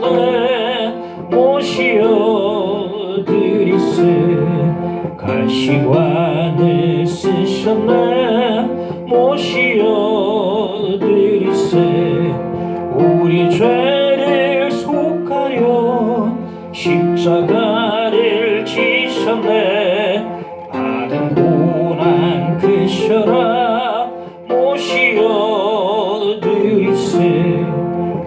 오셨네 모시어 드리세 가시관을 쓰셨네 모시어 드리세 우리 죄를 속하여 십자가를 지셨네 받은 고난 크셔라 모시어 드리세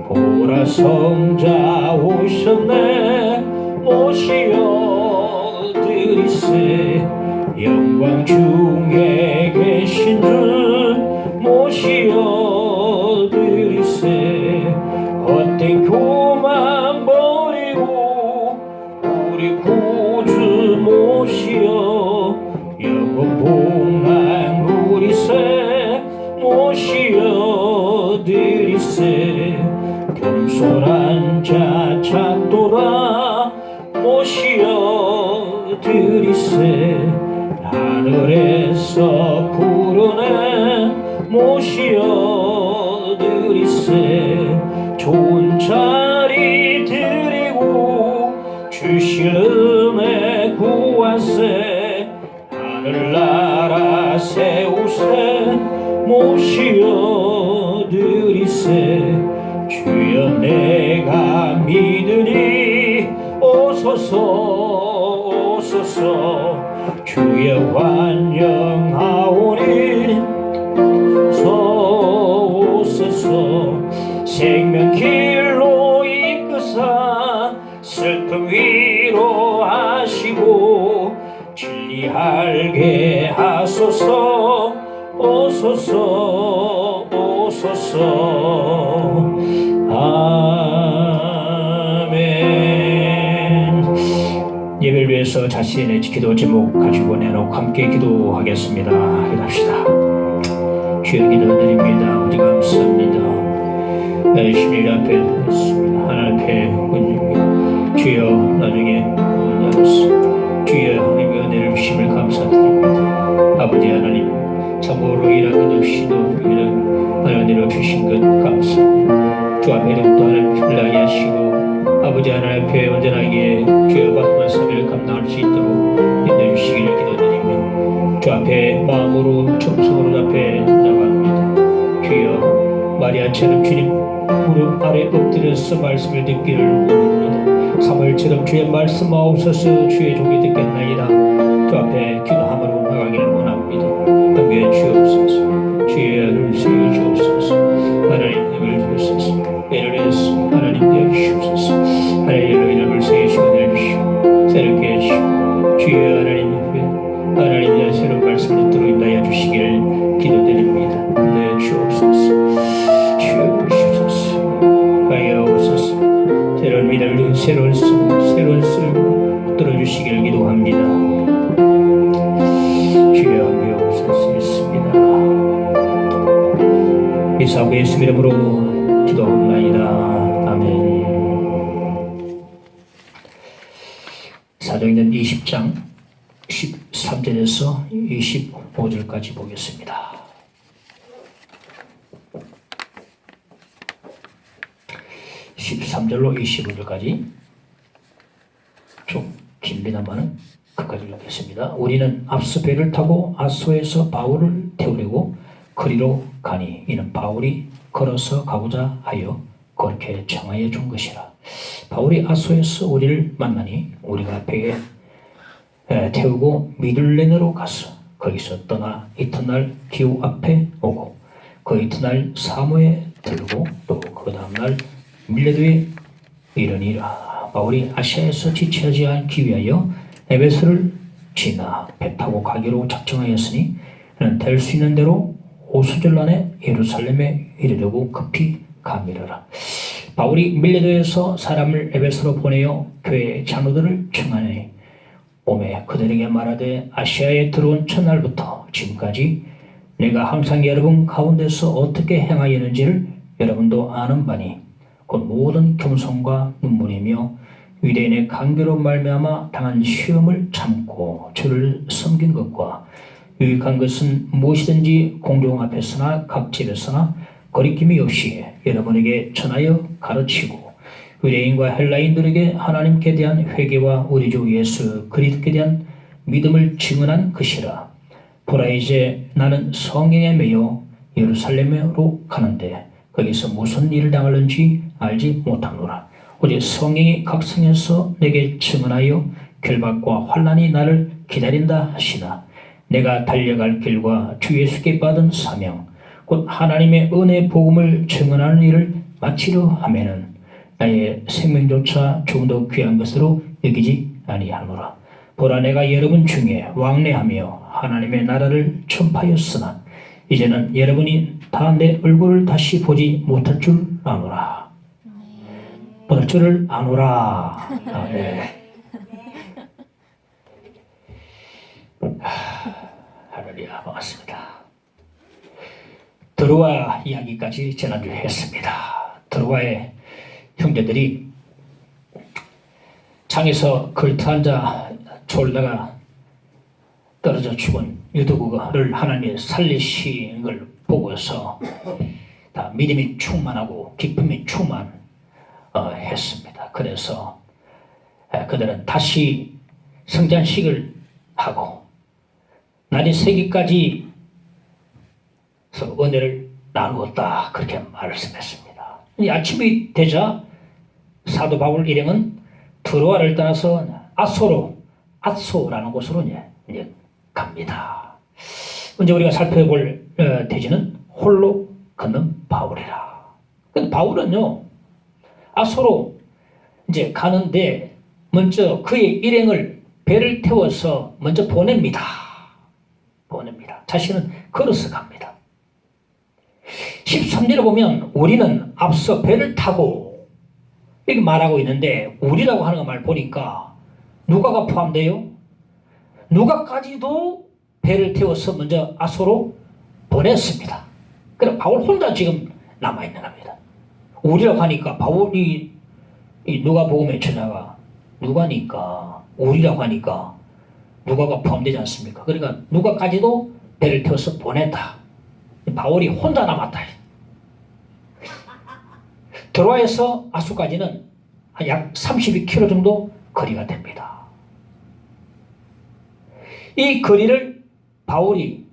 보라 성자 오셨네 모시어 드리세 영광 중에 계신 주 모시어 드리세 헛된 교만 버리고 우리 구주 모시어 영원 복난 누리세 모시어 드리세 겸손한 자 찾도다 모시어 드리세 하늘에서 부르네 모시어 드리세 좋은 자리 드리고 주실 은혜 구하세 하늘나라 세우세 모시어 드리세 주여 내가 믿으니 오소서 오소서 주여 환영하오니 오소서 생명길로 이끄사 슬픔 위로하시고 진리 알게 하소서 오소서 오소서 아멘. 예배를 위해서 자신의 기도 제목 가지고 내놓고 함께 기도하겠습니다. 기도합시다. 주여 기도드립니다. 우리 감사합니다. 열심히 앞에 있습니다. 하나님 앞에 주여 나중에 주여 하나님의 은혜를 주심을 감사드립니다. 아버지 하나님 참으로 이런 것 없이도 이런 은혜를 주신 것 감사합니다. 주 앞에도 또 하나님 나게 하시고 아버지 하나님 앞에 온전하게 주여 받은 사명을 감당할 수 있도록 인도해 주시기를 기도드리며 주 앞에 마음으로 정성으로 앞에 나갑니다. 주여 마리아처럼 주님 무릎 아래 엎드려서 말씀을 듣기를 원합니다. 사무엘처럼 주의 말씀하옵소서 주의 종이 듣겠나이다. 주 앞에 기도함으로 나가기를 원합니다. 함께 주옵소서. 주의 은혜를 세워 주옵소서. 하나님 힘을 주옵소서. 예를 하나님 여주시옵소서. 하나님 이름을 세우시고 내주시오 새롭게 해주시오. 주여 하나님 하나님의 새로운 말씀을 듣도록 인도하여 주시기를 기도드립니다. 인도하여 주옵소서. 주여 주옵소서. 하여옵소서. 새로운 믿음을 새로운 쓸고 들어주시기를 기도합니다. 주여 하옵소서. 있습니다. 이사고 예수 이름으로 기도하옵나이다. 아멘. 사도행전 20장 13절에서 25절까지 보겠습니다. (13절로) 25절까지 좀 길리나마는 끝까지 읽겠습니다. 우리는 앞서 배를 타고 아소에서 바울을 태우려고 거리로 가니 이는 바울이 걸어서 가고자 하여 그렇게 청하여 준 것이라. 바울이 아소에서 우리를 만나니 우리가 배에 태우고 미들레네로 가서 거기서 떠나 이튿날 기후 앞에 오고 그 이튿날 사모에 들고 또 그 다음날 밀레도에 이르니라. 바울이 아시아에서 지체하지 않기 위하여 에베소를 지나 배 타고 가기로 작정하였으니 그는 될 수 있는 대로 5수절 안에 예루살렘에 이르려고 급히 가미르라. 바울이 밀레도에서 사람을 에베소로 보내어 교회의 장로들을 청하니 오매 그들에게 말하되 아시아에 들어온 첫날부터 지금까지 내가 항상 여러분 가운데서 어떻게 행하였는지를 여러분도 아는 바니 곧 모든 겸손과 눈물이며 유대인의 강교로 말미암아 당한 시험을 참고 주를 섬긴 것과 유익한 것은 무엇이든지 공중 앞에서나 각 집에서나 거리낌이 없이 여러분에게 전하여 가르치고 유대인과 헬라인들에게 하나님께 대한 회개와 우리 주 예수 그리스도께 대한 믿음을 증언한 것이라. 보라, 이제 나는 성령에 매여 예루살렘으로 가는데 거기서 무슨 일을 당할는지 알지 못하노라. 오직 성령이 각성해서 내게 증언하여 결박과 환난이 나를 기다린다 하시나, 내가 달려갈 길과 주 예수께 받은 사명 곧 하나님의 은혜 복음을 증언하는 일을 마치려 하면은 나의 생명조차 좀 더 귀한 것으로 여기지 아니하노라. 보라, 내가 여러분 중에 왕래하며 하나님의 나라를 전파하였으나 이제는 여러분이 다 내 얼굴을 다시 보지 못할 줄 아노라. 볼 줄을 아노라. 네. 할렐루야, 반갑습니다. 드로아 이야기까지 지난주에 했습니다. 드로아의 형제들이 창에서 걸터앉아 졸다가 떨어져 죽은 유두부를 하나님이 살리신 걸 보고서 다 믿음이 충만하고 기쁨이 충만했습니다. 그래서 그들은 다시 성찬식을 하고 날이 새기까지 은혜를 나누었다, 그렇게 말씀했습니다. 아침이 되자 사도 바울 일행은 드로아를 떠나서 아소라는 곳으로 이제 갑니다. 먼저 우리가 살펴볼 대지는 홀로 걷는 바울이라. 근데 바울은요, 아소로 이제 가는데 먼저 그의 일행을 배를 태워서 먼저 보냅니다. 자신은 걸어서 갑니다. 13절에 보면 우리는 앞서 배를 타고 이렇게 말하고 있는데, 우리라고 하는 말 보니까 누가가 포함돼요? 누가까지도 배를 태워서 먼저 아소로 보냈습니다. 그럼 바울 혼자 지금 남아있는 겁니다. 우리라고 하니까 바울이 누가복음의 저자가 누가니까 우리라고 하니까 누가가 포함되지 않습니까? 그러니까 누가까지도 배를 태워서 보냈다. 바울이 혼자 남았다. 드로아에서 아소까지는 약 32km 정도 거리가 됩니다. 이 거리를 바울이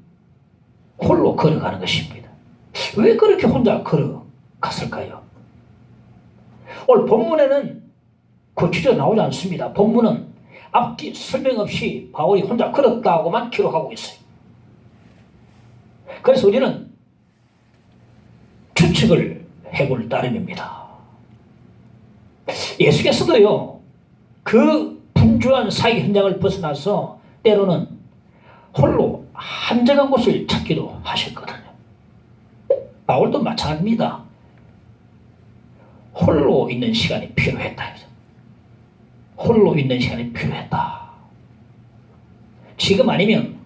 홀로 걸어가는 것입니다. 왜 그렇게 혼자 걸어갔을까요? 오늘 본문에는 구체적으로 나오지 않습니다. 본문은 앞뒤 설명 없이 바울이 혼자 걸었다고만 기록하고 있어요. 그래서 우리는 추측을 해볼 따름입니다. 예수께서도요, 그 분주한 사역 현장을 벗어나서 때로는 홀로 한적한 곳을 찾기도 하셨거든요. 바울도 마찬가지입니다. 홀로 있는 시간이 필요했다. 홀로 있는 시간이 필요했다. 지금 아니면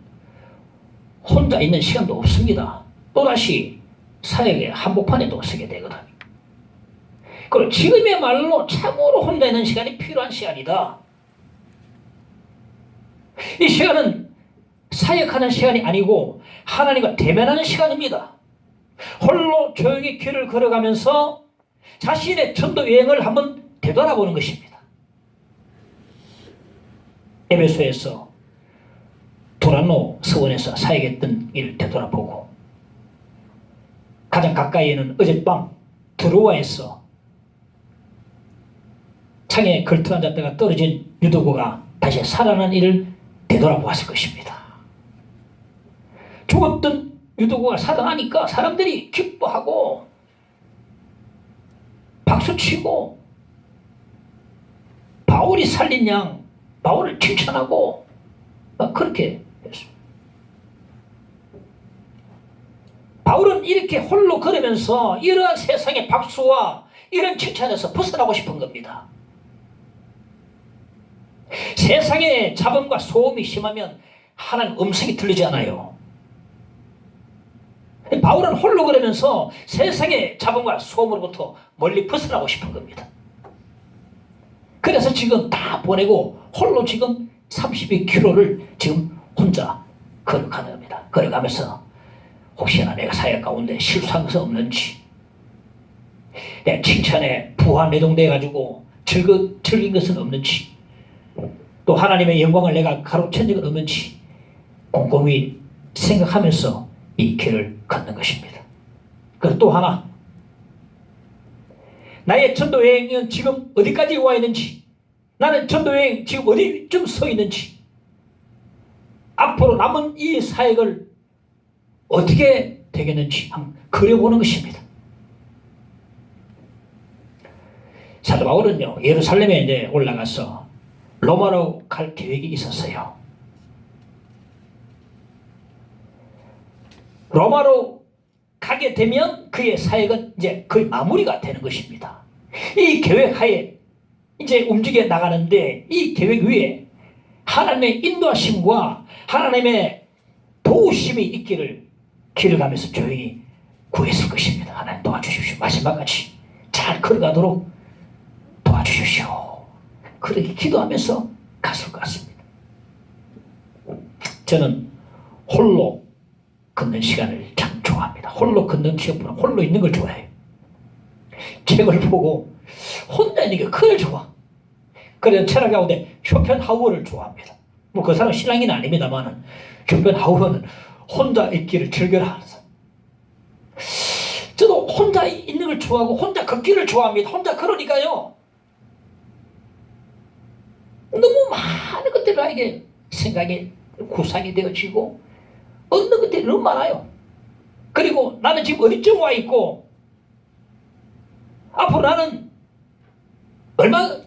혼자 있는 시간도 없습니다. 또다시 사역의 한복판에 또 서게 되거든요. 그리고 지금이야말로 참으로 혼자 있는 시간이 필요한 시간이다. 이 시간은 사역하는 시간이 아니고 하나님과 대면하는 시간입니다. 홀로 조용히 길을 걸어가면서 자신의 전도 여행을 한번 되돌아보는 것입니다. 에베소에서 도란노 서원에서 사역했던 일을 되돌아보고, 가장 가까이에는 어젯밤 드로아에서 창에 걸터앉았다가 떨어진 유도구가 다시 살아난 일을 되돌아보았을 것입니다. 죽었던 유도구가 살아나니까 사람들이 기뻐하고 박수치고 바울이 살린 양 바울을 칭찬하고 그렇게 했습니다. 바울은 이렇게 홀로 걸으면서 이러한 세상의 박수와 이런 칭찬에서 벗어나고 싶은 겁니다. 세상의 잡음과 소음이 심하면 하나님 음성이 들리지 않아요. 바울은 홀로 걸으면서 세상의 잡음과 소음으로부터 멀리 벗어나고 싶은 겁니다. 그래서 지금 다 보내고 홀로 지금 32km를 지금 혼자 걸어가는 겁니다. 걸어가면서 혹시나 내가 사역 가운데 실수한 것은 없는지, 내 칭찬에 부하 내동돼 가지고 즐긴 것은 없는지, 또 하나님의 영광을 내가 가로챈 적은 없는지 곰곰이 생각하면서 이 길을 걷는 것입니다. 그리고 또 하나, 나의 전도 여행은 지금 어디까지 와 있는지, 나는 전도 여행 지금 어디쯤 서 있는지, 앞으로 남은 이 사역을 어떻게 되겠는지 한번 그려보는 것입니다. 사도 바울은요, 예루살렘에 이제 올라가서 로마로 갈 계획이 있었어요. 로마로 가게 되면 그의 사역은 이제 거의 마무리가 되는 것입니다. 이 계획 하에 이제 움직여 나가는데, 이 계획 위에 하나님의 인도하심과 하나님의 도우심이 있기를 길을 가면서 조용히 구했을 것입니다. 하나님 도와주십시오. 마지막까지 잘 걸어가도록 도와주십시오. 그렇게 기도하면서 갔을 것 같습니다. 저는 홀로 걷는 시간을 참 좋아합니다. 홀로 걷는 시간보다 홀로 있는 걸 좋아해요. 책을 보고 혼자 있는 게 그걸 좋아. 그래서 철학 가운데 쇼펜하우어를 좋아합니다. 뭐 그 사람 신앙인은 아닙니다만은 쇼펜하우어는 혼자 있기를 즐겨라 하는 사람. 저도 혼자 있는 걸 좋아하고 혼자 걷기를 좋아합니다. 혼자 걸으니까요, 너무 많은 것들이 나에게 생각이 구상이 되어지고 얻는 것들이 너무 많아요. 그리고 나는 지금 어디쯤 와 있고 앞으로 나는 얼마나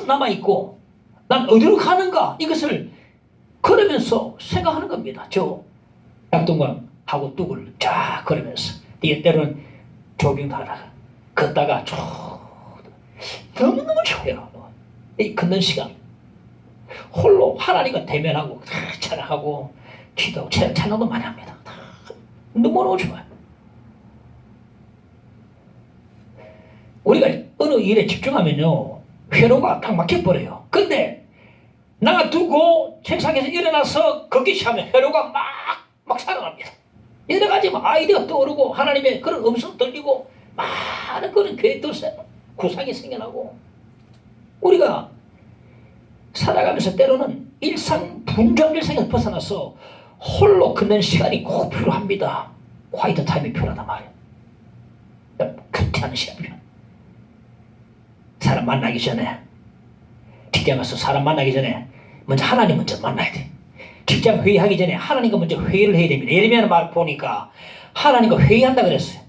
남아있고 난 어디로 가는가, 이것을 걸으면서 생각하는 겁니다. 저 약동강하고 뚝을 쫙 걸으면서, 이게 때로는 조깅도 하다가 걷다가 쭉 너무너무 좋아요. 이 걷는 시간 홀로 하나님과 대면하고 찬양하고 기도하고 찬양도 많이 합니다. 너무너무 좋아요. 우리가 어느 일에 집중하면요, 회로가 딱 막혀버려요. 근데 놔두고 책상에서 일어나서 걷기 시작하면 회로가 막 살아납니다. 여러 가지 아이디어가 떠오르고 하나님의 그런 음성 들리고 많은 그런 계획들, 구상이 생겨나고, 우리가 살아가면서 때로는 분주한 일상에서 벗어나서 홀로 걷는 시간이 꼭 필요합니다. 화이트 타임이 필요하단 말이에요. 큐티하는 시간이 필요해요. 사람 만나기 전에, 직장 가서 사람 만나기 전에 먼저 하나님 먼저 만나야 돼. 직장 회의하기 전에 하나님과 먼저 회의를 해야 됩니다. 예레미야 말 보니까 하나님과 회의한다 그랬어요.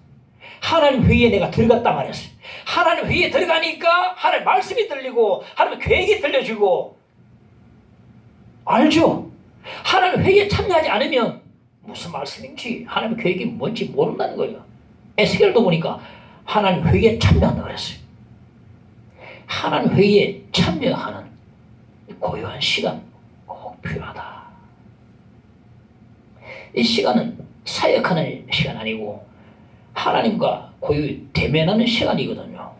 하나님 회의에 내가 들어갔다 말했어요. 하나님 회의에 들어가니까 하나님 말씀이 들리고 하나님 계획이 들려지고, 알죠? 하나님 회의에 참여하지 않으면 무슨 말씀인지 하나님의 계획이 뭔지 모른다는 거예요. 에스겔도 보니까 하나님 회의에 참여한다 그랬어요. 하나님 회의에 참여하는 고요한 시간 꼭 필요하다. 이 시간은 사역하는 시간 아니고 하나님과 고요히 대면하는 시간이거든요.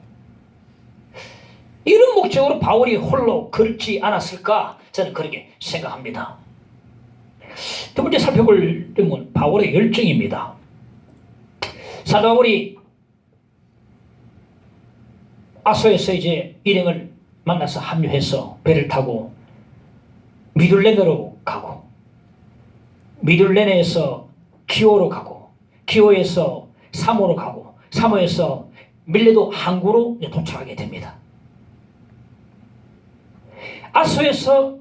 이런 목적으로 바울이 홀로 걷지 않았을까, 저는 그렇게 생각합니다. 두 번째 살펴볼 점은 바울의 열정입니다. 사도 바울이 아소에서 이제 일행을 만나서 합류해서 배를 타고 미둘레네로 가고, 미둘레네에서 기오로 가고, 기오에서 사모로 가고, 사모에서 밀레도 항구로 도착하게 됩니다. 아소에서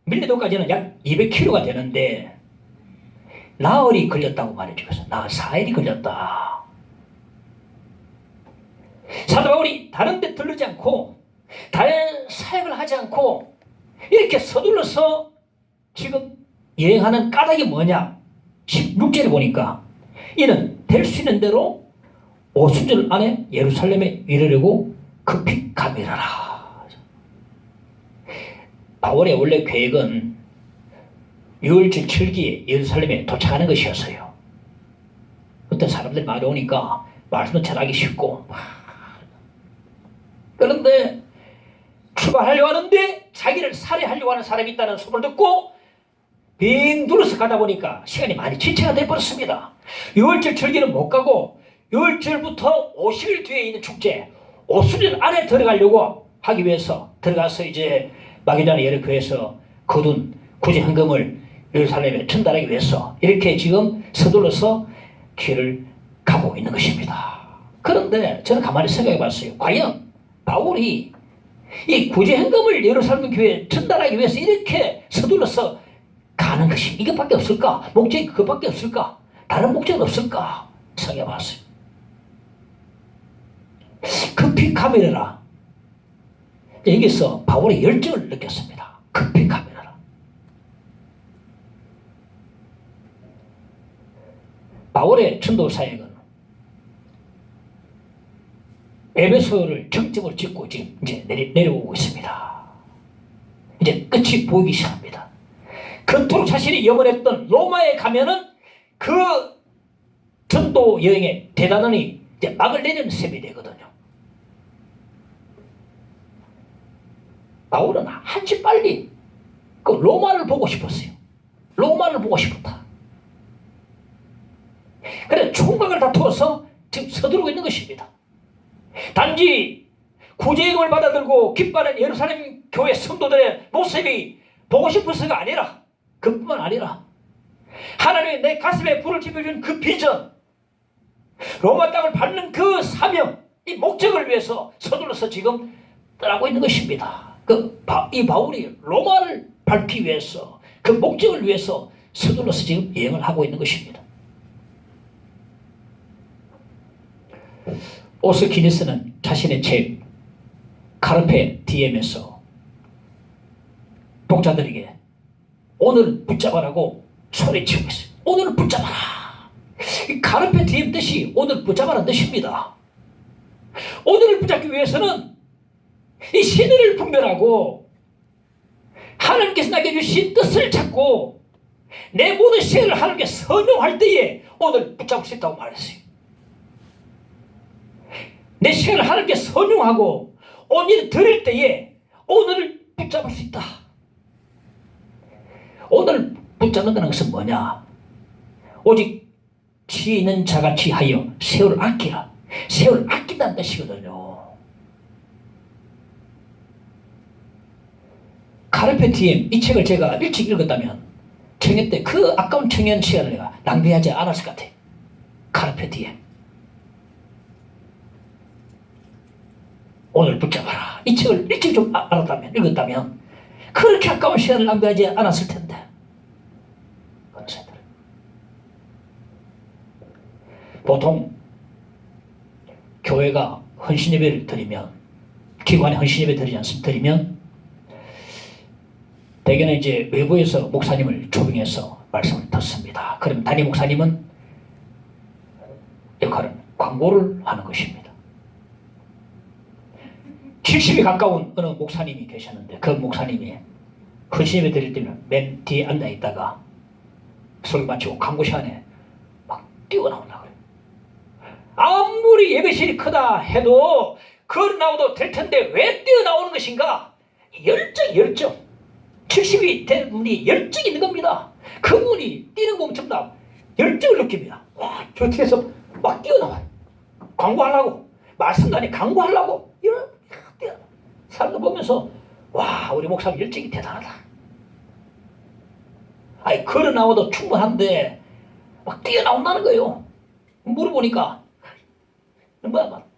밀레도까지는 약 200km가 되는데 나흘이 걸렸다고 말해주면서, 나흘 4일이 걸렸다. 사도 바울이 다른 데 들르지 않고 다른 사역을 하지 않고 이렇게 서둘러서 지금 여행하는 까닭이 뭐냐, 16절에 보니까 이는 될 수 있는 대로 오순절 안에 예루살렘에 이르려고 급히 가미라라. 바울의 원래 계획은 6월절 7기에 예루살렘에 도착하는 것이었어요. 어떤 사람들 말이 오니까 말씀을 전하기 쉽고, 그런데 출발하려고 하는데 자기를 살해하려고 하는 사람이 있다는 소문을 듣고 빙 둘러서 가다 보니까 시간이 많이 지체가 돼버렸습니다. 6월절 절기는 못 가고 6월절부터 50일 뒤에 있는 축제 오순절 안에 들어가려고 하기 위해서 들어가서 이제 마게도냐 여러 교회에서 거둔 구제 헌금을 예루살렘에 전달하기 위해서 이렇게 지금 서둘러서 길을 가고 있는 것입니다. 그런데 저는 가만히 생각해 봤어요. 과연 바울이 이 구제 헌금을 예루살렘 교회에 전달하기 위해서 이렇게 서둘러서 가는 것이 이것밖에 없을까? 목적이 그것밖에 없을까? 다른 목적은 없을까? 생각해 봤어요. 급히 가버려라. 여기서 바울의 열정을 느꼈습니다. 급히 가버려라. 바울의 전도 사역은 에베소를 정점으로 찍고 지금 이제 내려오고 있습니다. 이제 끝이 보이기 시작합니다. 그토록 자신이 염원했던 로마에 가면은 그 전도 여행에 대단히 이제 막을 내리는 셈이 되거든요. 바울은 한시 빨리 그 로마를 보고 싶었어요. 로마를 보고 싶었다. 그래서 총각을 다투어서 지금 서두르고 있는 것입니다. 단지 구제임을 받아들고 기뻐하는 예루살렘 교회 성도들의 모습이 보고 싶어서가 아니라 그뿐만 아니라 하나님이 내 가슴에 불을 지펴준 그 비전, 로마 땅을 밟는 그 사명, 이 목적을 위해서 서둘러서 지금 떠나고 있는 것입니다. 이 바울이 로마를 밟기 위해서 그 목적을 위해서 서둘러서 지금 여행을 하고 있는 것입니다. 오스 기니스는 자신의 책 카르페 디엠에서 독자들에게 오늘 붙잡아라고 소리치고 있어요. 오늘 붙잡아라. 이 카르페 디엠 뜻이 오늘 붙잡아라는 뜻입니다. 오늘을 붙잡기 위해서는 이 신의를 분별하고 하나님께서 나에게 주신 뜻을 찾고 내 모든 시간을 하나님께 선용할 때에 오늘 붙잡을 수 있다고 말했어요. 내 시간을 하나님께 선용하고 오늘 드릴 때에 오늘을 붙잡을 수 있다. 오늘 붙잡는다는 것은 뭐냐? 오직 지 있는 자가 지하여 세월을 아끼라. 세월을 아낀다는 뜻이거든요. 카르페 디엠 이 책을 제가 일찍 읽었다면 청년 때 그 아까운 청년 시간을 내가 낭비하지 않았을 것 같아요. 카르페 디엠 오늘 붙잡아라. 이 책을 일찍 좀 알았다면 읽었다면 그렇게 아까운 시간을 낭비하지 않았을 텐데. 그런 생각. 보통 교회가 헌신예배를 드리면 기관에 헌신예배 드리지 않습니까? 드리면 대개는 이제 외부에서 목사님을 초빙해서 말씀을 듣습니다. 그럼 담임 목사님은 역할은 광고를 하는 것입니다. 70이 가까운 어느 목사님이 계셨는데 그 목사님이 헌신예배 드릴 때는 맨 뒤에 앉아있다가 설교 마치고 광고 시간에 막 뛰어나오려고 그래요. 아무리 예배실이 크다 해도 걸어 나와도 될 텐데 왜 뛰어나오는 것인가? 열정. 70이 된 분이 열정이 있는 겁니다. 그분이 뛰는 거 보면 전부 다 열정을 느낍니다. 와, 저 뒤에서 막 뛰어나와요. 광고하려고. 말씀도 아니 광고하려고. 사람들 보면서 와, 우리 목사님 열정이 대단하다. 아니 걸어 나와도 충분한데 막 뛰어나온다는 거예요. 물어보니까 막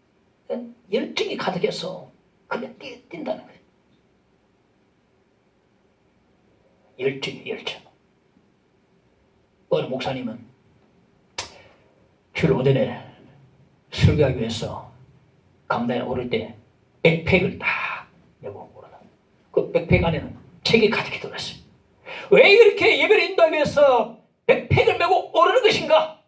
열정이 가득해서 그냥 뛴다는 거예요. 열정. 어느 목사님은 주일 오전에 설교하기 위해서 강단에 오를 때 백팩을 딱 메고 오르다. 그 백팩 안에는 책이 가득히 들어있어요. 왜 이렇게 예배를 인도하기 위해서 백팩을 메고 오르는 것인가?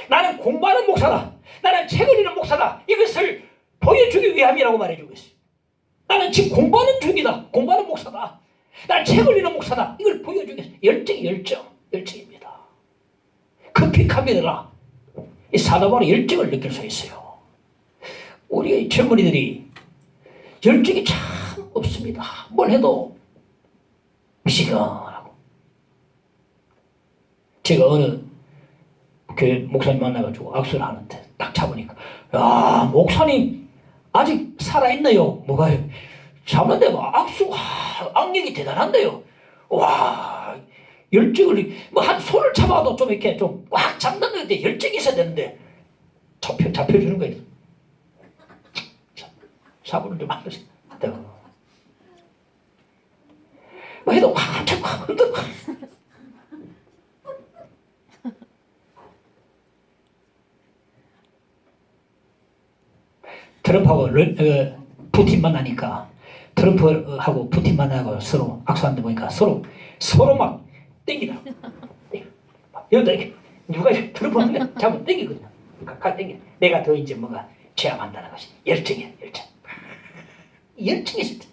나는 공부하는 목사다. 나는 책을 읽는 목사다. 이것을 보여주기 위함이라고 말해주고 있어요. 나는 지금 공부하는 중이다. 공부하는 목사다. 나는 책을 읽는 목사다. 이걸 보여주기 위해서 열정입니다. 급히 가면라. 이 사도 바울의 열정을 느낄 수 있어요. 우리 젊은이들이 열정이 참 없습니다. 뭘 해도 미시근하고. 제가 어느 교회 목사님 만나가지고 악수를 하는데 딱 잡으니까, 야, 목사님 아직 살아있네요. 뭐가요? 잡는데 막 악력이 대단한데요. 와, 열정을, 뭐 한 손을 잡아도 좀 이렇게 좀 꽉 잡는데 열정이 있어야 되는데, 잡혀주는 거예요. 사고를 좀 하면서. 뭐 해도 자꾸 흔들고. 트럼프하고 푸틴 만나니까, 트럼프하고 푸틴 만나고 서로 악수하는데 보니까 서로 막 땡기더라고. 여기다 이렇게 누가 트럼프한테 잡으면 땡기거든요. 가 땡겨. 내가 더 이제 뭐가 체험한다는 것이 열정이야, 열정. 열정이 있을 때.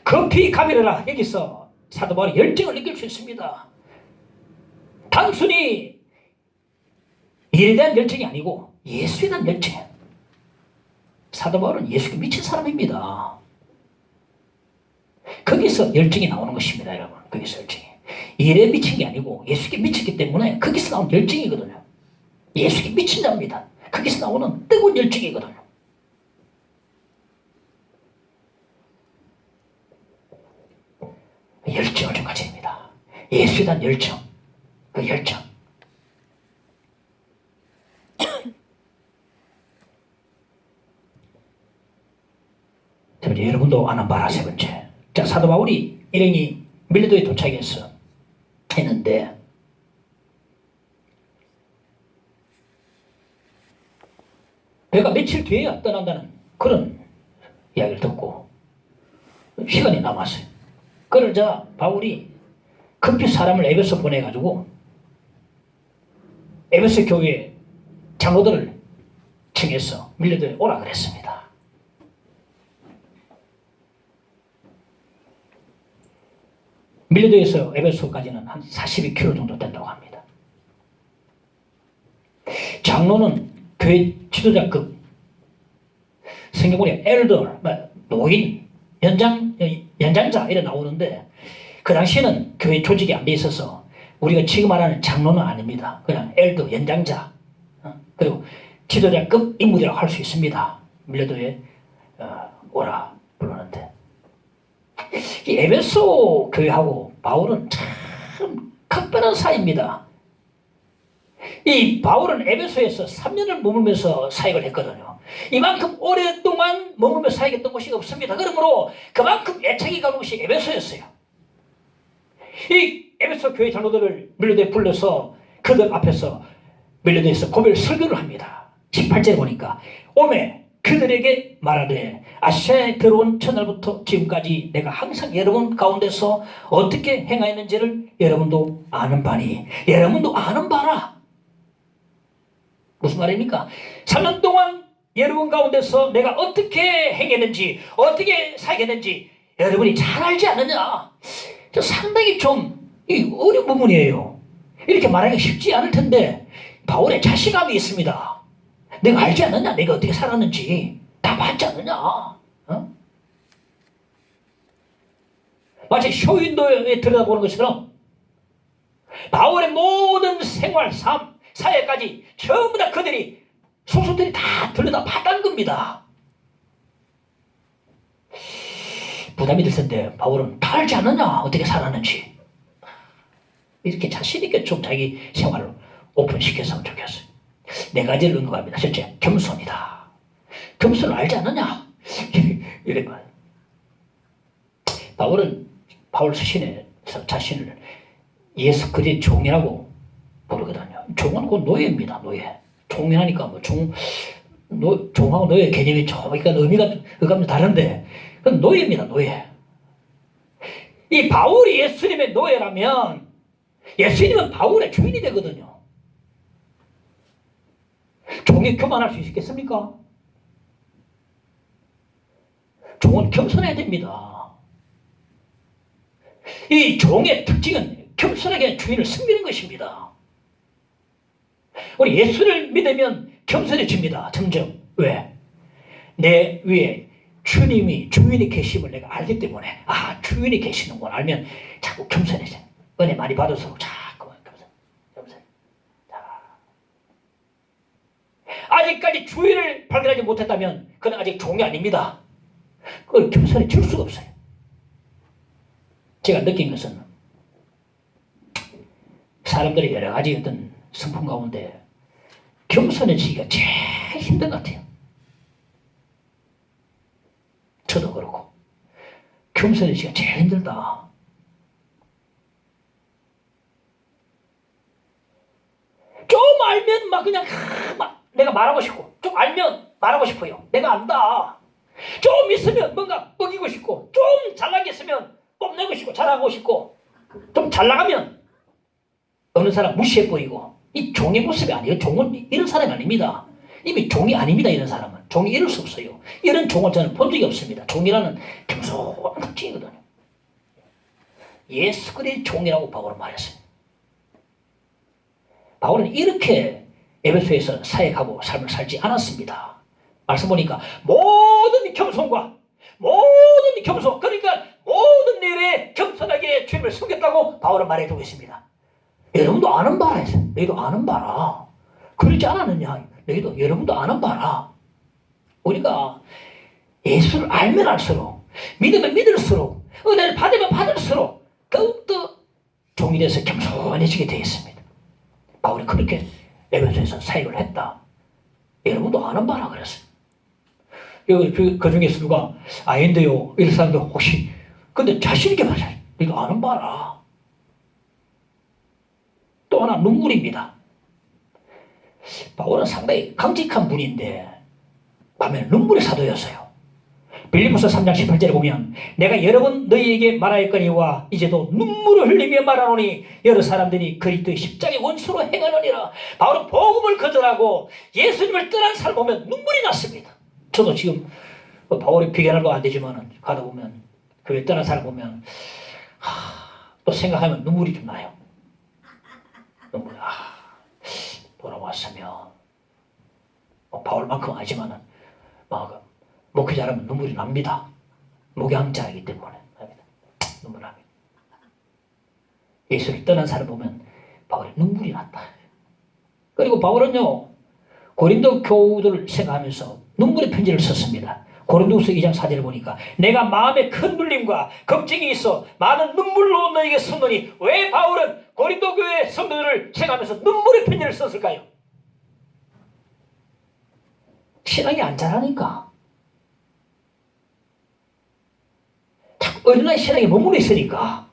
급히 가비르라. 여기서 사도 바울이 열정을 느낄 수 있습니다. 단순히 일에 대한 열정이 아니고 예수에 대한 열정이에요. 사도 바울은 예수께 미친 사람입니다. 거기서 열정이 나오는 것입니다, 여러분. 거기서 열정이. 일에 미친 게 아니고 예수께 미쳤기 때문에 거기서 나오는 열정이거든요. 예수께 미친 자입니다. 거기서 나오는 뜨거운 열정이거든요. 열정을 좀 가져야 됩니다. 예수에 대한 열정. 그 열정. 여러분도 아는 바라 세 번째. 자, 사도 바울이 일행이 밀레도에 했는데, 배가 며칠 뒤에 떠난다는 그런 이야기를 듣고 시간이 남았어요. 그러자 바울이 급히 사람을 에베소 보내가지고 에베소 교회 장로들을 청해서 밀레도에 오라 그랬습니다. 밀레도에서 에베소까지는 한 42km 정도 된다고 합니다. 장로는 교회 지도자급, 성경에 엘더, 노인, 연장자 이래 나오는데, 그 당시에는 교회 조직이 안 돼 있어서 우리가 지금 말하는 장로는 아닙니다. 그냥 엘더, 연장자, 그리고 지도자급 인물이라고 할 수 있습니다. 밀레도에 오라 부르는데, 이 에베소 교회하고 바울은 참 각별한 사이입니다. 이 바울은 에베소에서 3년을 머물면서 사역을 했거든요. 이만큼 오랫동안 머물며 사역했던 곳이 없습니다. 그러므로 그만큼 애착이 가는 곳이 에베소였어요. 이 에베소 교회 장로들을 밀레도에 불러서 그들 앞에서 밀레도에서 고별 설교를 합니다. 18절에 보니까 오매 그들에게 말하되 아시아에 들어온 첫날부터 지금까지 내가 항상 여러분 가운데서 어떻게 행하였는지를 여러분도 아는 바니, 여러분도 아는 바라. 무슨 말입니까? 3년 동안 여러분 가운데서 내가 어떻게 행했는지, 어떻게 살겠는지 여러분이 잘 알지 않느냐? 상당히 좀 어려운 부분이에요. 이렇게 말하기가 쉽지 않을 텐데 바울의 자신감이 있습니다. 내가 알지 않느냐? 내가 어떻게 살았는지 다 봤지 않느냐? 마치 쇼윈도에 들여다보는 것처럼 바울의 모든 생활, 삶, 사회까지 전부 다 그들이 속속들이 다 들여다봤다는 겁니다. 부담이 들 텐데 바울은 다 알지 않느냐? 어떻게 살았는지. 이렇게 자신있게 좀 자기 생활을 오픈시켰으면 좋겠어요. 네 가지를 언급합니다. 첫째, 겸손이다. 겸손을 알지 않느냐? 이런 말. 바울 스신의 자신을 예수 그리스도의 종이라고 부르거든요. 종은 곧 노예입니다. 노예. 종이하니까 뭐 종하고 노예 개념이 좀 의감이 다른데 그건 노예입니다. 노예. 이 바울이 예수님의 노예라면 예수님은 바울의 주인이 되거든요. 종이 교만할 수 있겠습니까? 종은 겸손해야 됩니다. 이 종의 특징은 겸손하게 주인을 섬기는 것입니다. 우리 예수를 믿으면 겸손해집니다. 점점. 왜? 내 위에 주님이 주인이 계심을 내가 알기 때문에 주인이 계시는 걸 알면 자꾸 겸손해져. 은혜 많이 받을수록 자꾸 겸손. 아직 아직까지 주인을 발견하지 못했다면 그는 아직 종이 아닙니다. 그걸 겸손히 줄 수가 없어요. 제가 느낀 것은 사람들이 여러 가지 어떤 성품 가운데 겸손해지기가 제일 힘든 것 같아요. 저도 그렇고 겸손해지기가 제일 힘들다. 좀 알면 막 그냥 막 내가 말하고 싶고, 좀 알면 말하고 싶어요. 내가 안다. 좀 있으면 뭔가 먹이고 싶고, 좀 잘나게 있으면 뽐내고 싶고, 잘하고 싶고, 좀 잘 나가면 어느 사람 무시해버리고. 이 종의 모습이 아니에요. 종은 이런 사람이 아닙니다. 이미 종이 아닙니다. 이런 사람은 종이 이럴 수 없어요. 이런 종을 저는 본 적이 없습니다. 종이라는 겸손한 특징이거든요. 예수 그리스도의 종이라고 바울은 말했습니다. 바울은 이렇게 에베소에서 사역하고 삶을 살지 않았습니다. 말씀 보니까 모든 겸손과 모든 겸손, 그러니까 모든 일에 겸손하게 주님을 섬겼다고 바울은 말해주고 있습니다. 여러분도 아는 바라 했어요. 너희도 아는 바라. 그러지 않았느냐? 너희도 여러분도 아는 바라. 우리가 예수를 알면 알수록, 믿으면 믿을수록, 은혜를 받으면 받을수록 더욱더 종이 돼서 겸손해지게 되어 있습니다. 바울이 그렇게 에베소에서 사역을 했다. 여러분도 아는 바라 그랬어요. 그 중에서 누가 아닌데요, 이런 사람들 혹시, 근데 자신있게 말해요. 너희도 아는 바라. 또 하나 눈물입니다. 바울은 상당히 강직한 분인데 밤에 눈물의 사도였어요. 빌립보서 3장 18절에 보면 내가 여러 번 너희에게 말하였거니와 이제도 눈물을 흘리며 말하노니 여러 사람들이 그리스도의 십자가의 원수로 행하느니라. 바울은 복음을 거절하고 예수님을 떠난 사람 보면 눈물이 났습니다. 저도 지금 바울이 비견하고 안 되지만 가다 보면 교회 떠난 사람 보면 또 생각하면 눈물이 좀 나요. 눈물이 돌아왔으면 바울만큼 아니지만은 목회자라면 눈물이 납니다. 목양자이기 때문에 눈물 납니다. 예수를 떠난 사람 보면 바울이 눈물이 났다. 그리고 바울은요 고린도 교우들을 생각하면서 눈물의 편지를 썼습니다. 고린도후서 2장 4절을 보니까 내가 마음에 큰 눌림과 걱정이 있어 많은 눈물로 너에게 썼노니. 왜 바울은 고린도 교회 성도들을 생각하면서 눈물의 편지를 썼을까요? 신앙이 안 자라니까. 어린아이 신앙에 머물러 있으니까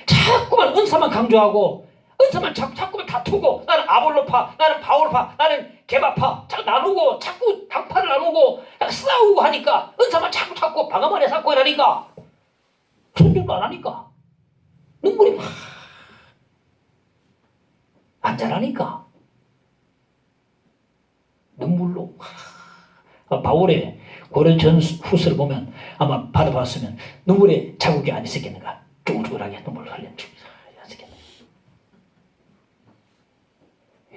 자꾸만 은사만 강조하고 은사만 자꾸만 다투고 나는 아볼로파, 나는 바울파, 나는 게바파 자꾸 나누고 자꾸 당파를 나누고 싸우고 하니까 은사만 자꾸 방어만 해서 자꾸 하니까 순종도 안 하니까 눈물이 막 안 자라니까 눈물로 바울의 고린전후서를 보면 아마 받아봤으면 눈물에 자국이 안 있었겠는가. 쭈글쭈글하게 눈물을 흘리는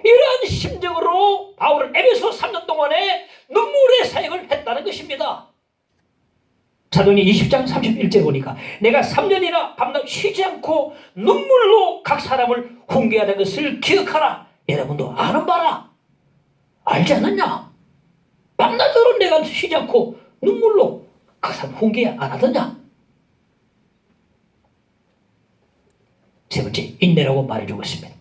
이러한 심정으로 바울은 에베소 3년 동안에 눈물의 사역을 했다는 것입니다. 사도행전 20장 31절 보니까 내가 3년이나 밤낮 쉬지 않고 눈물로 각 사람을 훈계하는 것을 기억하라. 여러분도 아는 바라. 알지 않느냐? 밤낮으로 내가 쉬지 않고 눈물로 각 사람 훈계 안 하더냐? 세 번째, 인내라고 말해주고 있습니다.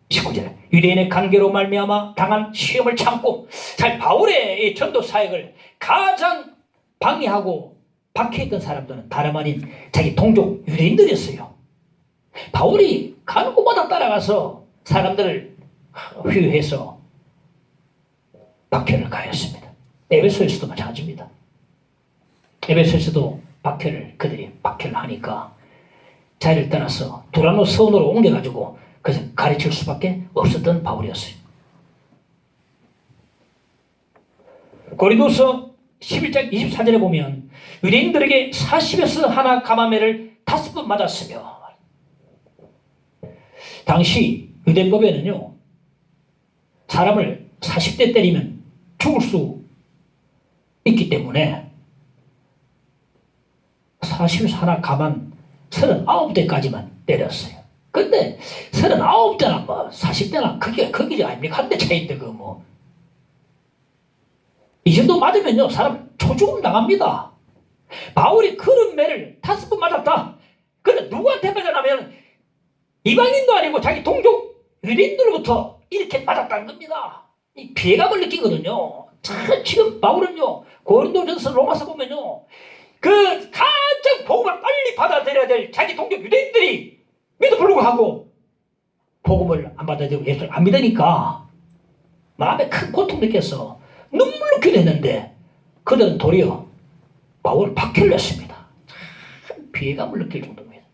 19절 유대인의 관계로 말미암아 당한 시험을 참고. 잘 바울의 이 전도 사역을 가장 방해하고 박해했던 사람들은 다름 아닌 자기 동족 유대인들이었어요. 바울이 가는 곳마다 따라가서 사람들을 회유해서 박해를 가했습니다. 에베소에서도 마찬가지입니다. 에베소에서도 그들이 박해를 하니까 자리를 떠나서 두라노 서원으로 옮겨가지고 그래서 가르칠 수밖에 없었던 바울이었어요. 고린도서 11장 24절에 보면 유대인들에게 40에서 하나 가마매를 5번 맞았으며. 당시 유대법에는요 사람을 40대 때리면 죽을 수 있기 때문에 40에서 하나 가만 39대까지만 때렸어요. 근데 39대나 뭐 40대나 거기 아닙니까? 한 대 차이인데 그 뭐. 이 정도 맞으면요 사람 초죽음 나갑니다. 바울이 그런 매를 5번 맞았다. 근데 누구한테 맞았냐면 이방인도 아니고 자기 동족 유대인들로부터 이렇게 맞았다는 겁니다. 이 피해감을 느끼거든요. 지금 바울은요 고린도전서 로마서 보면요 그 가장 복음을 빨리 받아들여야 될 자기 동족 유대인들이 믿어 불구하고 복음을 안 받아들이고 예수를 안 믿으니까 마음에 큰 고통 느꼈어. 눈물로 기도했는데 그들은 도리어 바울을 박해를 했습니다. 참 피해감을 느낄 정도입니다.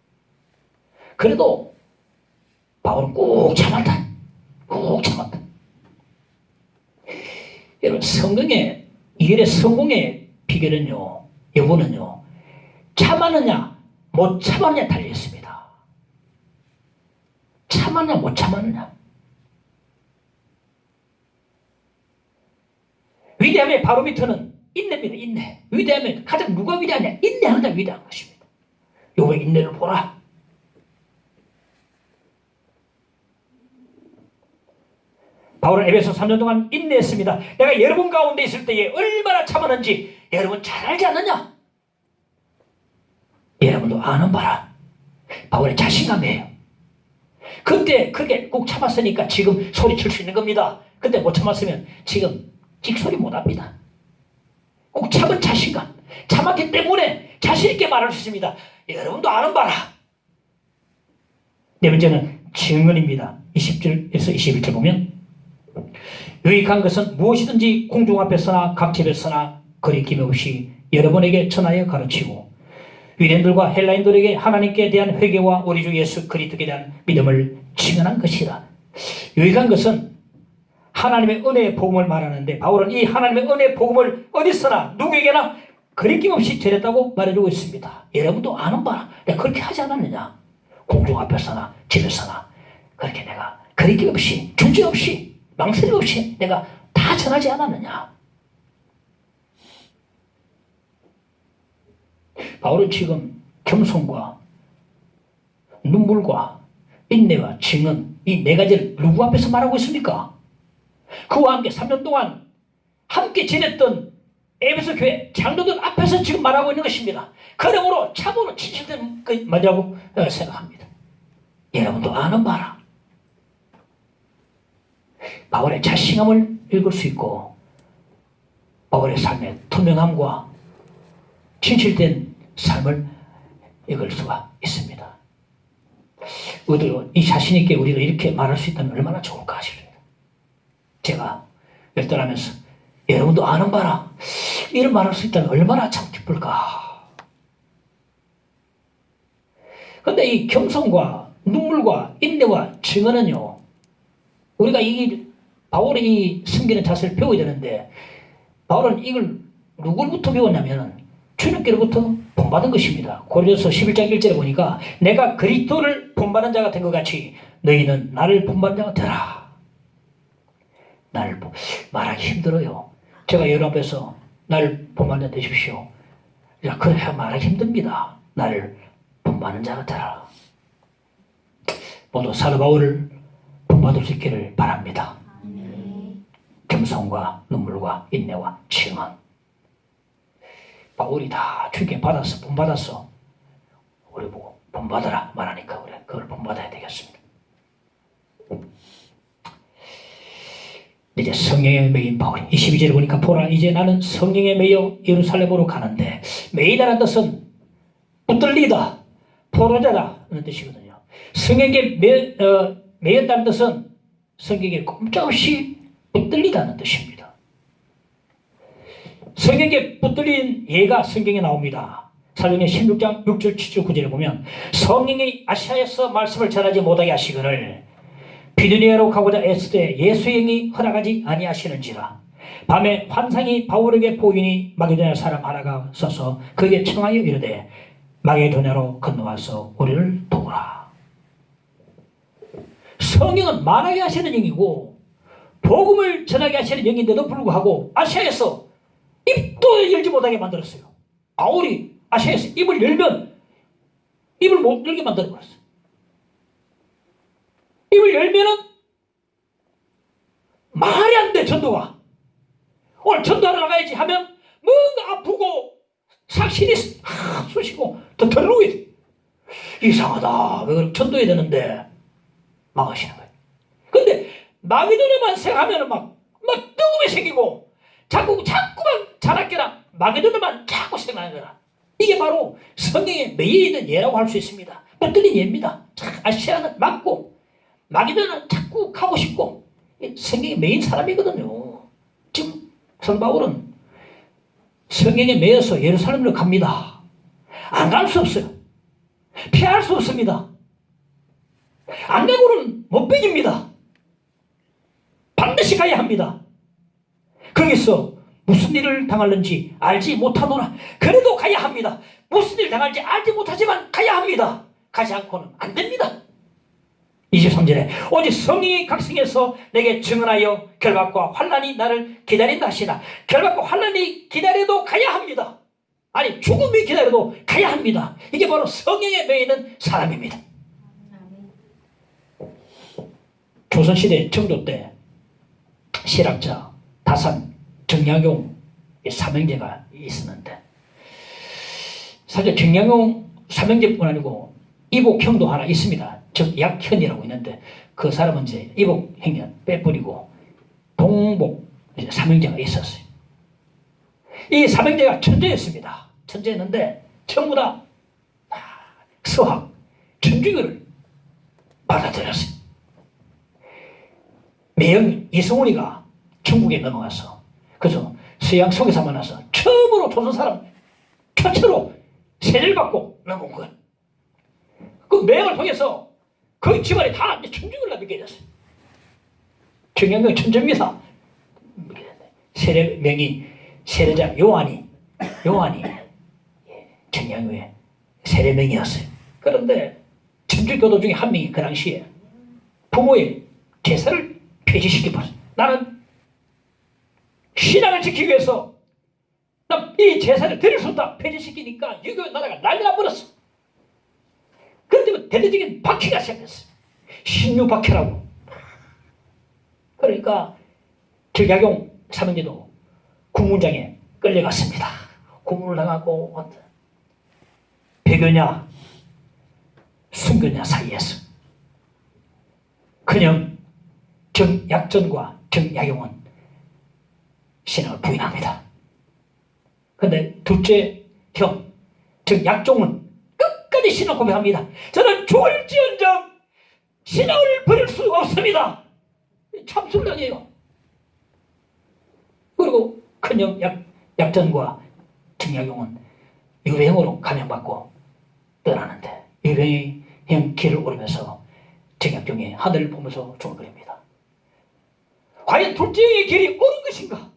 그래도 바울은 꾹 참았다. 꾹 참았다. 여러분 성경의 일의 성공의 비결은요 여부는요 참았느냐 못 참았느냐 달려있습니다. 참았느냐 못 참았느냐. 위대함의 바로미터는 인내입니다. 인내. 위대함은 가장 누가 위대하냐? 인내하는 자가 위대한 것입니다. 요의 인내를 보라. 바울은 에베소 3년 동안 인내했습니다. 내가 여러분 가운데 있을 때에 얼마나 참았는지 여러분 잘 알지 않느냐? 여러분도 아는 바라. 바울의 자신감이에요. 그때 그렇게 꾹 참았으니까 지금 소리칠 수 있는 겁니다. 그때 못 참았으면 지금 찍소리 못합니다. 꼭 참은 자신감. 참았기 때문에 자신있게 말할 수 있습니다. 여러분도 아는 바라. 네 번째는 증언입니다. 20절에서 21절 보면 유익한 것은 무엇이든지 공중 앞에서나 각집에서나 거리낌 없이 여러분에게 전하여 가르치고 유대인들과 헬라인들에게 하나님께 대한 회개와 우리 주 예수 그리스도에 대한 믿음을 증언한 것이라. 유익한 것은 하나님의 은혜의 복음을 말하는데 바울은 이 하나님의 은혜의 복음을 어디서나 누구에게나 거리낌 없이 전했다고 말해주고 있습니다. 여러분도 아는 바라. 내가 그렇게 하지 않았느냐? 공중 앞에서나 집에서나 그렇게 내가 거리낌 없이 주저 없이 망설임 없이 내가 다 전하지 않았느냐? 바울은 지금 겸손과 눈물과 인내와 증언 이 네 가지를 누구 앞에서 말하고 있습니까? 그와 함께 3년 동안 함께 지냈던 에베소 교회 장로들 앞에서 지금 말하고 있는 것입니다. 그러므로 참으로 진실된 말이라고 생각합니다. 여러분도 아는 바라. 바울의 자신감을 읽을 수 있고 바울의 삶의 투명함과 진실된 삶을 읽을 수가 있습니다. 우리도 이 자신있게 우리도 이렇게 말할 수 있다면 얼마나 좋을까 싶습니다. 제가 열달하면서 여러분도 아는 바라 이런 말할 수 있다면 얼마나 참 기쁠까. 그런데 이 겸손과 눈물과 인내와 증언은요 우리가 이 바울의 이 숨기는 자세를 배워야 되는데 바울은 이걸 누구로부터 배웠냐면 주님께로부터 본받은 것입니다. 고린도서 11장 1절에 보니까 내가 그리스도를 본받은 자가 된 것 같이 너희는 나를 본받은 자가 되라. 나를 말하기 힘들어요. 제가 여러분 앞에서 나를 본받는 자 되십시오. 그래야 말하기 힘듭니다. 나를 본받는 자가 되라. 모두 사도 바울을 본받을 수 있기를 바랍니다. 겸손과 눈물과 인내와 증언. 바울이 다 주께 받았어, 본받았어. 우리 보고 본받아라 말하니까 우리 그걸 본받아야 되겠습니다. 이제 성령에 매인 바울 22절에 보니까 보라 이제 나는 성령에 매여 예루살렘으로 가는데 매이다라는 뜻은 붙들리다, 포로자라는 뜻이거든요. 성령에 매였다는 뜻은 성경에 꼼짝없이 붙들리다는 뜻입니다. 성경에 붙들린 예가 성경에 나옵니다. 사도행전 16장 6절 7절 9절에 보면 성령이 아시아에서 말씀을 전하지 못하게 하시거늘 비두니아로 가고자 애쓰되 예수의 영이 허락하지 아니하시는지라. 밤에 환상이 바울에게 보이니 마게도냐 사람 하나가 서서 그에게 청하여 이르되 마게도냐로 건너와서 우리를 도우라. 성령은 말하게 하시는 영이고 복음을 전하게 하시는 영인데도 불구하고 아시아에서 입도 열지 못하게 만들었어요. 바울이 아시아에서 입을 열면 입을 못 열게 만들어버렸어요. 입을 열면은 전도가. 오늘 전도하러 나가야지 하면 뭔가 아프고 삭신이 쑤시고 더 덜르고 있어. 이상하다. 왜 전도해야 되는데 망하시는 거예요. 근데 마게도나만 생각하면 막 뜨거움이 생기고 자꾸만 자나깨나 마게도나만 자꾸 생각하는 거라. 이게 바로 성경에 매여 있는 예라고 할 수 있습니다. 뼈들린 예입니다. 아시아는 맞고 마게도나는 자꾸 가고 싶고 성경에 매인 사람이거든요. 지금 성바울은 성경에 매여서 예루살렘으로 갑니다. 안 갈 수 없어요. 피할 수 없습니다. 안 가고는 못 베깁니다. 반드시 가야 합니다. 거기서 무슨 일을 당할는지 알지 못하노라. 그래도 가야 합니다. 무슨 일을 당할지 알지 못하지만 가야 합니다. 가지 않고는 안 됩니다. 23절에 오직 성령이 각성해서 내게 증언하여 결박과 환난이 나를 기다린다 하시나. 결박과 환난이 기다려도 가야 합니다. 아니 죽음이 기다려도 가야 합니다. 이게 바로 성령에 매이는 사람입니다. 조선시대 정조 때 실학자 다산 정약용 삼형제가 있었는데 사실 정약용 삼형제뿐 아니고 이복형도 하나 있습니다. 정약현이라고 있는데 그 사람은 이제 이복형이 빼버리고 동복 삼형제가 있었어요. 이 삼형제가 천재였습니다. 천재였는데 전부 다 서학, 천주교를 받아들였어요. 매형 이성훈이가 중국에 넘어가서 그래서 서양 속에서 만나서 처음으로 조선 사람 최초로 세례를 받고 넘어온 거예요. 그 매형을 통해서 그 집안이 다 천주교를 믿게 됐어요. 정약용 천주입니다. 세례명이 세례자 요한이 정약용의 세례명이었어요. 그런데 천주교도 중에 한 명이 그 당시에 부모의 제사를 폐지시켜버렸어요. 나는 신앙을 지키기 위해서 이 제사를 드릴 수 없다 폐지시키니까 유교 나라가 난리 나버렸어. 그런데 대대적인 박해가 시작됐어요. 신유 박해라고. 그러니까 정약용 삼형제도 국문장에 끌려갔습니다. 고문을 당하고 배교냐 순교냐 사이에서 그냥 정약전과 정약용은 신앙을 부인합니다. 그런데 둘째 형 정약종은 끝까지 신앙 고백합니다. 저는 죽을지언정 신앙을 버릴 수 없습니다. 참 순간이에요. 그리고 큰형 약전과 정약용은 유배형으로 감형받고 떠나는데 유배형 길을 오르면서 정약종이 하늘을 보면서 중얼거립니다. 과연 둘째의 길이 옳은 것인가?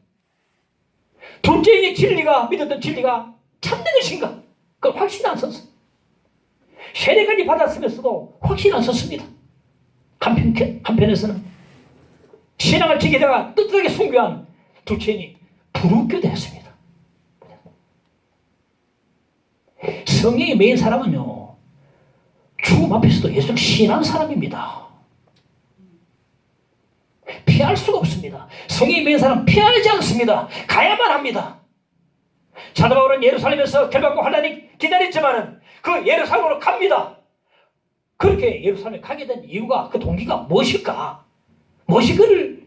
둘째의 진리가 믿었던 진리가 참된 것인가? 그걸 확신 안 썼어. 세례까지 받았으면서도 확신 안 썼습니다. 한편에서는 신앙을 지키다가 떳떳하게 순교한 둘째인이 불우교도 했습니다. 성령이 매인 사람은요 죽음 앞에서도 예수를 신한 사람입니다. 피할 수가 없습니다. 성령이 매인 사람은 피하지 않습니다. 가야만 합니다. 사도 바울은 예루살렘에서 결박과 환난이 기다렸지만은 그 예루살렘으로 갑니다. 그렇게 예루살렘에 가게 된 이유가 그 동기가 무엇일까? 무엇이 그를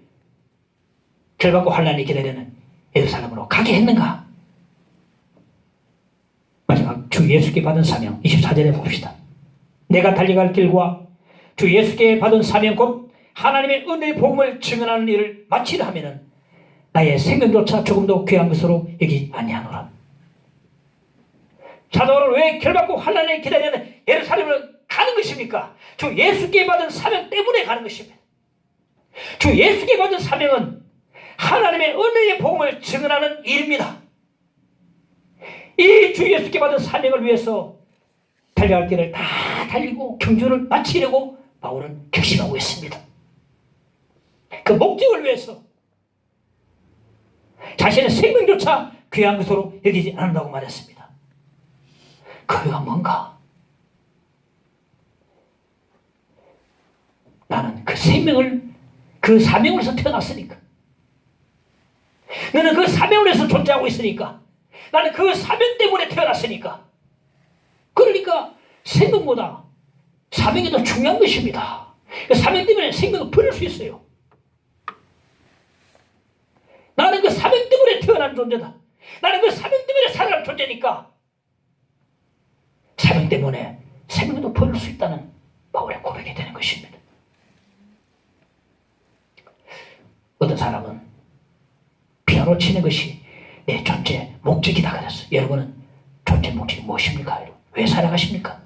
결박과 환난이 기다리는 예루살렘으로 가게 했는가? 마지막 주 예수께 받은 사명 24절에 봅시다. 내가 달려갈 길과 주 예수께 받은 사명 곧 하나님의 은혜의 복음을 증언하는 일을 마치려 하면은 나의 생명조차 조금도 귀한 것으로 여기지 아니하노라. 사도는 왜 결박과 환난에 기다리는 예루살렘을 가는 것입니까? 주 예수께 받은 사명 때문에 가는 것입니다. 주 예수께 받은 사명은 하나님의 은혜의 복음을 증언하는 일입니다. 이 주 예수께 받은 사명을 위해서 달려갈 길을 다 달리고 경주를 마치려고 바울은 결심하고 있습니다. 그 목적을 위해서 자신의 생명조차 귀한 것으로 여기지 않는다고 말했습니다. 그가 뭔가? 나는 그 생명을 그 사명으로서 태어났으니까 너는 그 사명을 해서 존재하고 있으니까. 나는 그 사명 때문에 태어났으니까. 그러니까 생각보다 사명이 더 중요한 것입니다. 그 사명 때문에 생각을 버릴 수 있어요. 나는 그 사명 때문에 태어난 존재다. 나는 그 사명 때문에 살아난 존재니까 사명 때문에 생명도 버릴 수 있다는 바울의 고백이 되는 것입니다. 어떤 사람은 피아노 치는 것이 내 존재 목적이다 그랬어요. 여러분은 존재 목적이 무엇입니까? 왜 살아가십니까?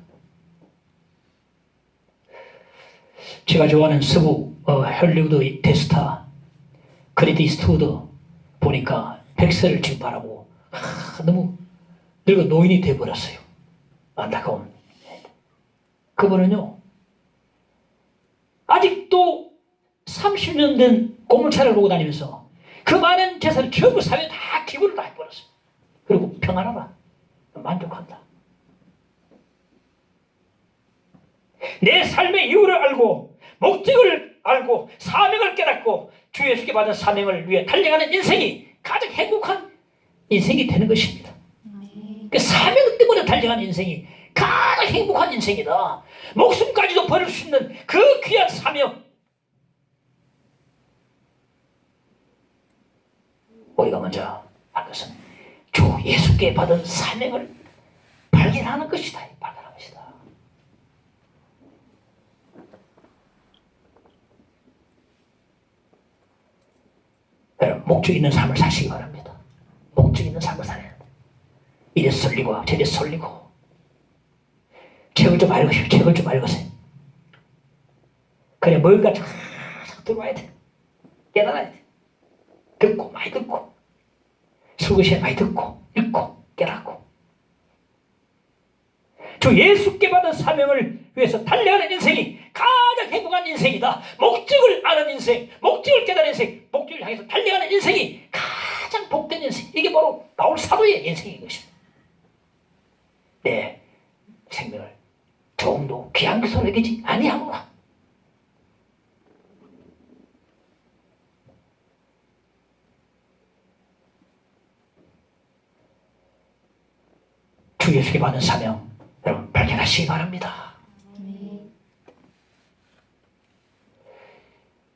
제가 좋아하는 서부 헐리우드 대스타 클린트 이스트우드 보니까 백세를 지금 바라고 너무 늙은 노인이 되어버렸어요. 안타까운. 그분은요 아직도 30년 된 고물차를 보고 다니면서 그 많은 재산을 전부 사회에 다 기부를 다 해버렸어요. 그리고 평안하다. 만족한다. 내 삶의 이유를 알고 목적을 알고 사명을 깨닫고 주 예수께 받은 사명을 위해 달려가는 인생이 가장 행복한 인생이 되는 것입니다. 그 사명 때문에 달려가는 인생이 가장 행복한 인생이다. 목숨까지도 버릴 수 있는 그 귀한 사명. 우리가 먼저 할 것은 주 예수께 받은 사명을 발견하는 것이다. 발견하는 것이다. 여러분, 목적 있는 삶을 사시기 바랍니다. 목적 있는 삶을 살아야 합니다. 이래 쏠리고 저래 쏠리고 책을 좀 읽으시오. 책을 좀 읽으세요. 그래 뭔가 쫙 들어와야 돼. 깨달아야 돼. 듣고 많이 듣고 수고시에 많이 듣고 읽고 깨닫고 주 예수께 받은 사명을 위해서 달려가는 인생이 가장 행복한 인생이다. 목적을 아는 인생, 목적을 깨달은 인생, 목적을 향해서 달려가는 인생이 가장 복된 인생. 이게 바로 바울 사도의 인생인 것입니다. 내 생명을 조금도 귀한 것으로 여기지 아니하노라. 주 예수께 받은 사명 여러분 발견하시기 바랍니다.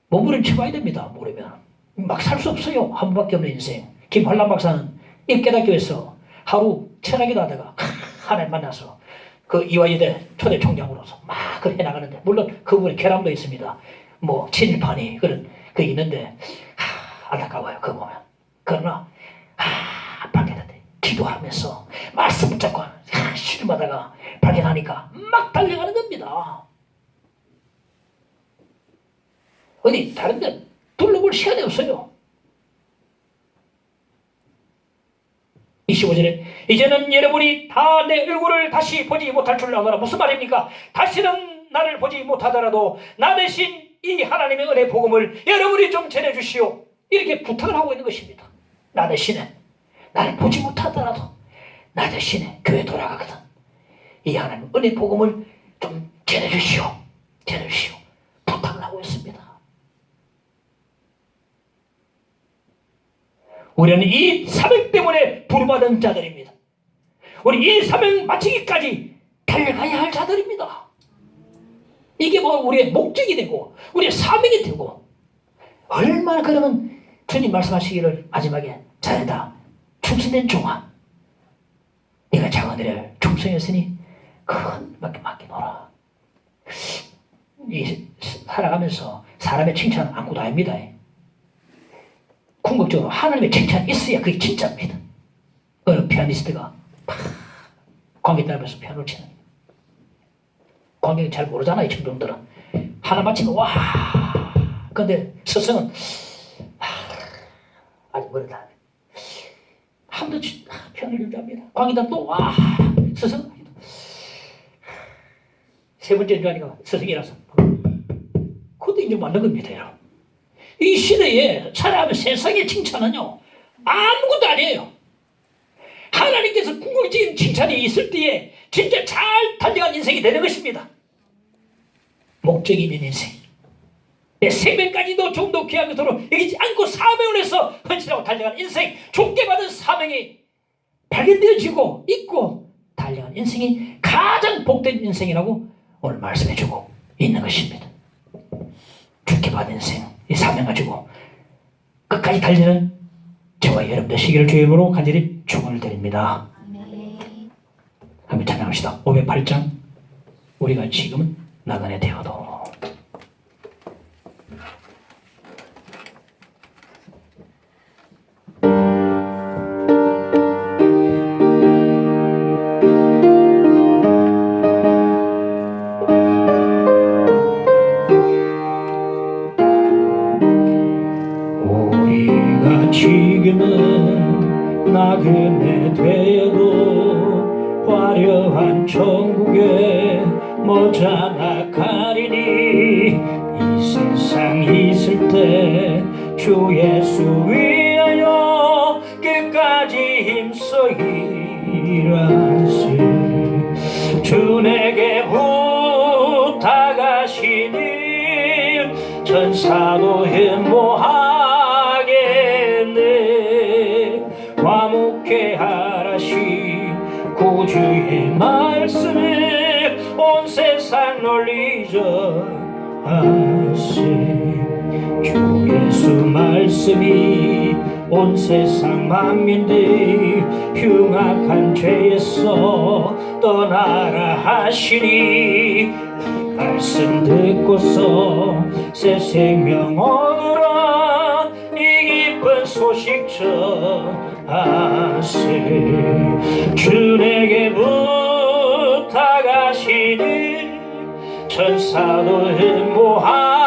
몸부림쳐봐야 됩니다. 모르면 막 살 수 없어요. 한 번밖에 없는 인생. 김환란 박사는 입깨닫교에서 하루 철학기도 하다가 하나님 만나서 그 이화여대 초대 총장으로서 막 그 해나가는데 물론 그분의 결함도 있습니다. 뭐 친일파니 그런 그 있는데 안타까워요. 그 보면. 그러나 발견한데 기도하면서 말씀 붙잡고 씨름하다가 발견하니까 막 달려가는 겁니다. 어디 다른 데 둘러볼 시간이 없어요. 25절에 이제는 여러분이 다 내 얼굴을 다시 보지 못할 줄 아노라. 무슨 말입니까? 다시는 나를 보지 못하더라도 나 대신 이 하나님의 은혜 복음을 여러분이 좀 전해주시오. 이렇게 부탁을 하고 있는 것입니다. 나 대신에 나를 보지 못하더라도 나 대신에 교회 돌아가거든 이 하나님 은혜 복음을 좀 전해주시오. 전해주시오. 부탁을 하고 있습니다. 우리는 이 사명 때문에 부름받은 자들입니다. 우리 이 사명 마치기까지 달려가야 할 자들입니다. 이게 뭐 우리의 목적이 되고 우리의 사명이 되고 얼마나 그러면 주님 말씀하시기를 마지막에 자네다 충성된 종아 네가 장하늘에 충성했으니 큰 밖에 맡기노라. 이 살아가면서 사람의 칭찬 아무것도 아닙니다. 궁극적으로 하나님의 칭찬이 있어야 그게 진짜입니다. 어느 피아니스트가 관객들 앞에서 피아노를 치는 관객이 잘 모르잖아요. 청중들은 하나 맞히면 와 근데 스승은 아직 모르다 한 번 더 피아노를 연주합니다. 관객들은 또 와 스승은 세 번째 연주하니까 스승이라서 그것도 인정 받는 겁니다. 여러분. 이 시대에 살아가면 세상의 칭찬은요 아무것도 아니에요. 하나님께서 궁극적인 칭찬이 있을 때에 진짜 잘 달려간 인생이 되는 것입니다. 목적이 있는 인생. 내 생명까지도 좀 더 귀한 것으로 여기지 않고 사명을 해서 헌신하고 달려가는 인생, 족게 받은 사명이 발견되어지고 있고 달려가는 인생이 가장 복된 인생이라고 오늘 말씀해주고 있는 것입니다. 죽게 받은 인생, 이 사명 가지고 끝까지 달리는 저와 여러분 되시기를 주의 이름으로 간절히 축원을 드립니다. 한번 찬양합시다. 508장 우리가 지금은 나그네 되어도. 우리가 지금은 나그네 되어도 화려한 천국에 머자나 가리니 이 세상 있을 때 주 예수 위하여 끝까지 힘써 일하시. 주 내게 부탁하시니 천사도 흠모하겠네. 화목해 하라시 구주의 말씀을 온 세상 널리져 하시. 주 예수 말씀이 온 세상 만민들 흉악한 죄에서 떠나라 하시니 말씀 듣고서 새 생명 얻으라 이 기쁜 소식 전하세. 주 내게 부탁하시니 천사도 흠모하겠네.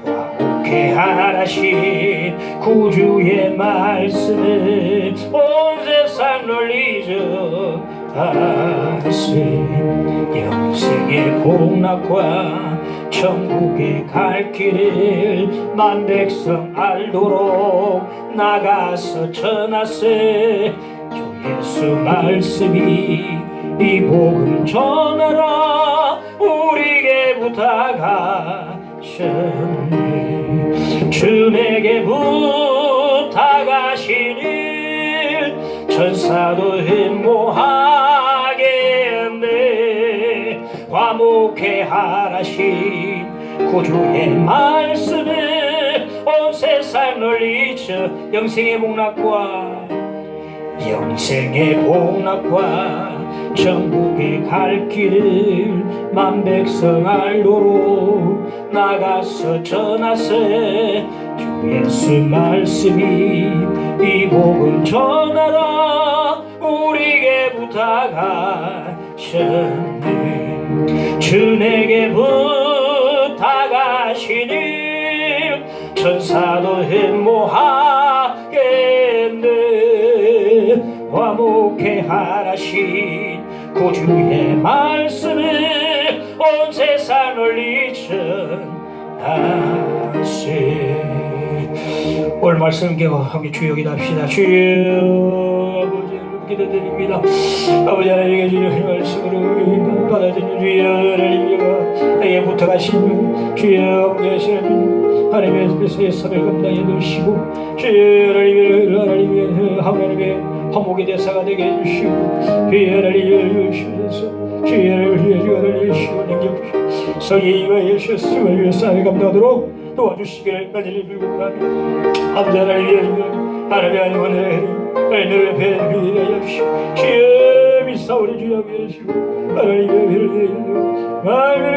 화목해 하라신 구주의 말씀을 온 세상 널리져 하세. 영생의 복락과 천국에 갈 길을 만 백성 알도록 나가서 전하세. 주 예수 말씀이 이 복음 전하라 우리에게 부탁하셨네. 주 내게 부탁하시니 천사도 흠모하겠네. 화목해 하라신 구주의 말씀을 온 세상 널리쳐 영생의 복락과 천국에 갈 길을 만 백성 알도록 나가서 전하세. 주 예수 말씀이 이 복음 전하라 우리에게 부탁하셨네. 주 내게 부탁하시니 천사도 흠모하겠네. 화목해 하라신 구주의 말씀을 온 세상 널리쳐 하세. 오늘 말씀 함께 주여 기도합시다. 주여 아버지 기도드립니다. 아버지 하나님께 주여 이 말씀으로 받아들인 주여 하나님과 나에게 부탁하신 주여 함께하시는 하나님의 세상을 감당해 놓으시고 주여 하나님의 화목의 대사가 되게 해주시고 주여 하나님 주셔서 주여 하나님 주시고 성의 임하여 주셨음을 위해서 감당하도록 도와주시기를 간절히 빌고합니다. 아버지 하나님 하나님 오늘 옆에 위하여 주시고 주여 믿사오니 주여 계시고 하나님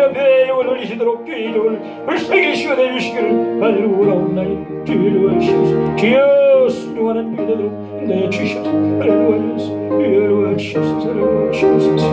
옆에 영을 올리시도록 주의 이름을 불쌍히 시원해 주시기를 간절히 원하옵나니 주여 주시옵소서. 주여 순종하는 믿음으로 인도해 주시옵소서. 하나님 주여 주옵소서. 주옵소서.